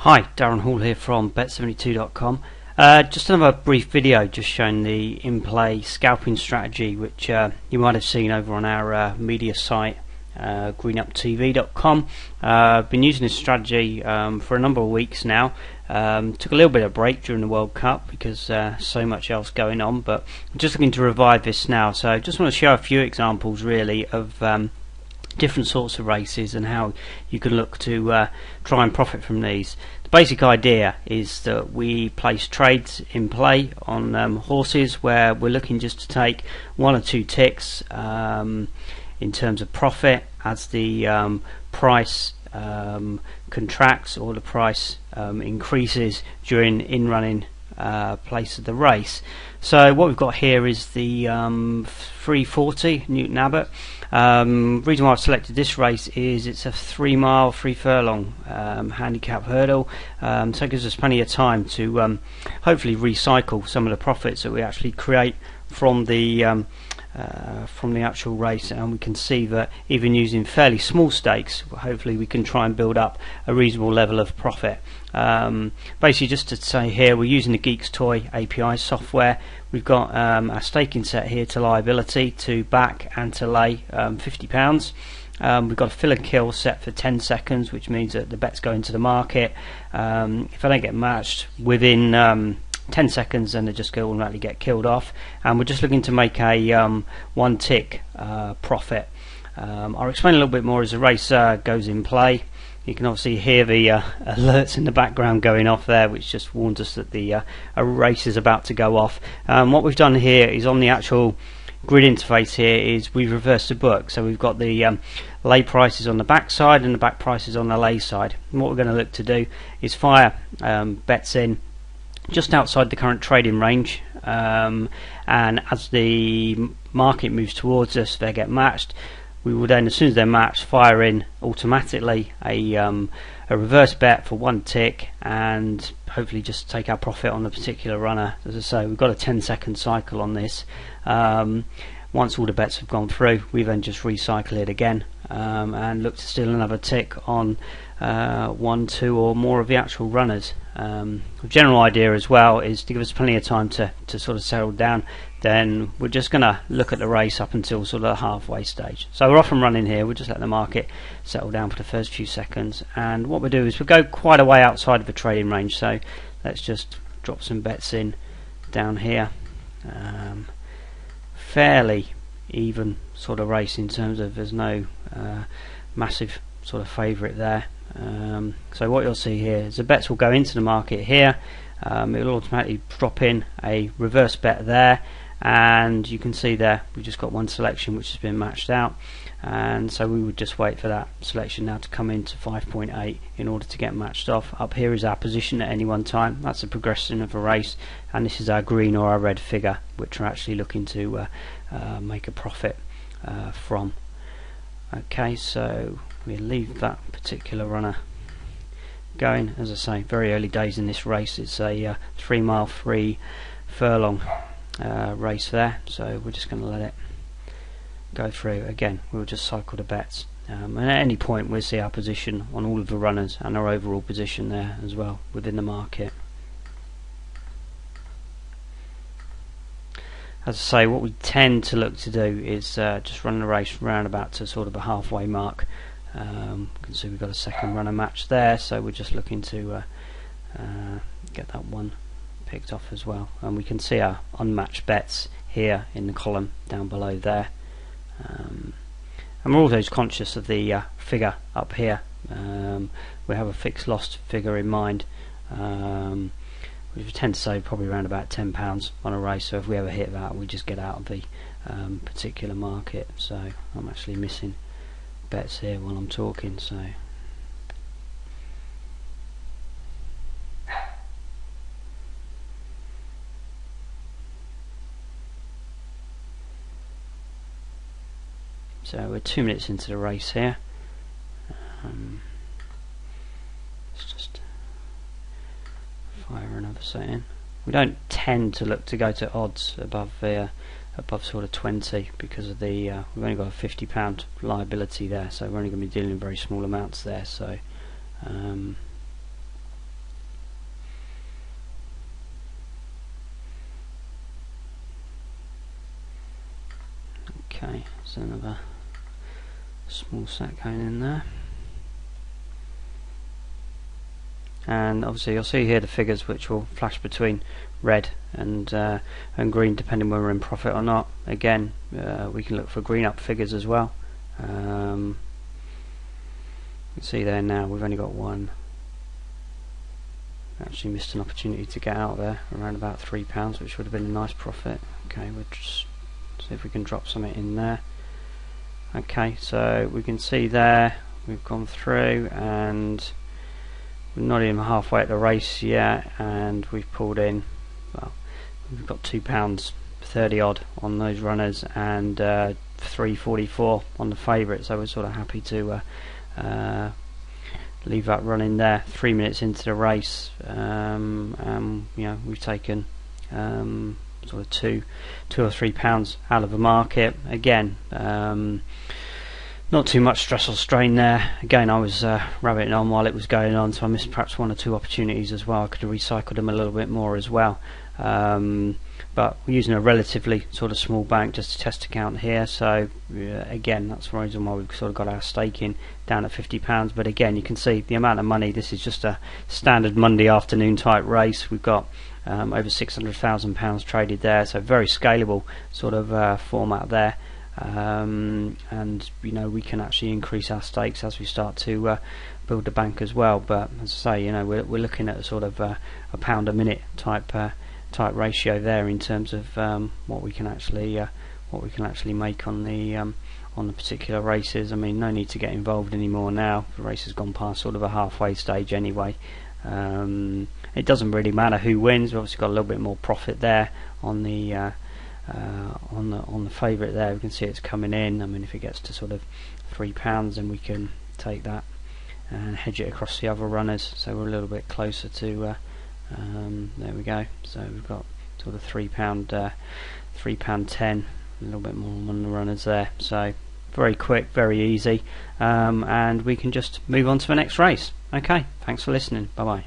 Hi, Darren Hall here from bet72.com. Just another brief video just showing the in-play scalping strategy, which you might have seen over on our media site, greenuptv.com. I've been using this strategy for a number of weeks now. Took a little bit of break during the World Cup because so much else going on, but I'm just looking to revive this now. So I just want to show a few examples really of different sorts of races and how you can look to try and profit from these. The basic idea is that we place trades in play on horses where we're looking just to take one or two ticks in terms of profit as the price contracts or the price increases during in-running place of the race. So what we've got here is the 340 Newton Abbot. Reason why I've selected this race is it's a 3 mile 3 furlong handicap hurdle, so it gives us plenty of time to hopefully recycle some of the profits that we actually create from the actual race, and we can see that even using fairly small stakes, hopefully we can try and build up a reasonable level of profit. Basically, just to say here, we're using the Geeks Toy API software. We've got our staking set here to liability, to back and to lay £50. We've got a fill and kill set for 10 seconds, which means that the bets go into the market. If I don't get matched within 10 seconds, then they just go automatically get killed off, and we're just looking to make a one tick profit. I'll explain a little bit more as the race goes in play. You can obviously hear the alerts in the background going off there, which just warns us that the a race is about to go off. What we've done here is on the actual grid interface here is we've reversed the book, so we've got the lay prices on the back side and the back prices on the lay side. And what we're going to look to do is fire bets in just outside the current trading range, and as the market moves towards us, they get matched. We will then, as soon as they're matched, fire in automatically a reverse bet for one tick, and hopefully just take our profit on the particular runner. As I say, we've got a 10-second cycle on this. Once all the bets have gone through, we then just recycle it again and look to steal another tick on one, two or more of the actual runners. The general idea as well is to give us plenty of time to sort of settle down. Then we're just going to look at the race up until sort of the halfway stage. So we're off and running here. We'll just let the market settle down for the first few seconds, and what we'll do is we'll go quite a way outside of the trading range. So let's just drop some bets in down here. Fairly even sort of race in terms of there's no massive sort of favourite there. So what you'll see here is the bets will go into the market here. It will automatically drop in a reverse bet there, and you can see there we've just got one selection which has been matched out, and so we would just wait for that selection now to come into 5.8 in order to get matched off. Up here is our position at any one time. That's the progression of a race, and this is our green or our red figure which we're actually looking to make a profit from. Okay, so we leave that particular runner going. As I say, very early days in this race. It's a 3 mile 3 furlong race there, so we're just going to let it go through. Again, we'll just cycle the bets, and at any point we'll see our position on all of the runners and our overall position there as well within the market. As I say, what we tend to look to do is just run the race round about to sort of a halfway mark. You can see we've got a second runner match there, so we're just looking to get that one picked off as well, and we can see our unmatched bets here in the column down below there. And we're also conscious of the figure up here. We have a fixed loss figure in mind. We tend to say probably around about £10 on a race, so if we ever hit that we just get out of the particular market. So I'm actually missing bets here while I'm talking, so we're 2 minutes into the race here. Let's just fire another set in. We don't tend to look to go to odds above sort of 20 because of the we've only got a £50 liability there, so we're only going to be dealing in very small amounts there. So Okay, so another small set going in there. And obviously you'll see here the figures which will flash between red and green depending whether we're in profit or not. Again, we can look for green up figures as well. You can see there now we've only got one. Actually missed an opportunity to get out there around about £3, which would have been a nice profit. Okay, we'll just see if we can drop something in there. Okay, so we can see there we've gone through and we're not even halfway at the race yet, and we've pulled in, well, we've got £2.30 odd on those runners and £3.44 on the favourite, so we're sort of happy to leave that running there. 3 minutes into the race, you know, we've taken sort of two or £3 out of the market. Again, not too much stress or strain there. Again, I was rabbiting on while it was going on, so I missed perhaps one or two opportunities as well. I could have recycled them a little bit more as well. But we're using a relatively sort of small bank just to test account here, so again, that's the reason why we've sort of got our stake in down at £50. But again, you can see the amount of money. This is just a standard Monday afternoon type race. We've got over £600,000 traded there, so very scalable sort of format there. And you know, we can actually increase our stakes as we start to build the bank as well. But as I say, you know, we're looking at a sort of a pound a minute type ratio there in terms of what we can actually make on the particular races. I mean, no need to get involved anymore now. The race has gone past sort of a halfway stage anyway. It doesn't really matter who wins. We've obviously got a little bit more profit there on the favourite there. We can see it's coming in. I mean, if it gets to sort of £3, then we can take that and hedge it across the other runners, so we're a little bit closer to there we go. So we've got sort of £3.10, a little bit more on the runners there. So very quick, very easy, and we can just move on to the next race. Okay, thanks for listening. Bye bye.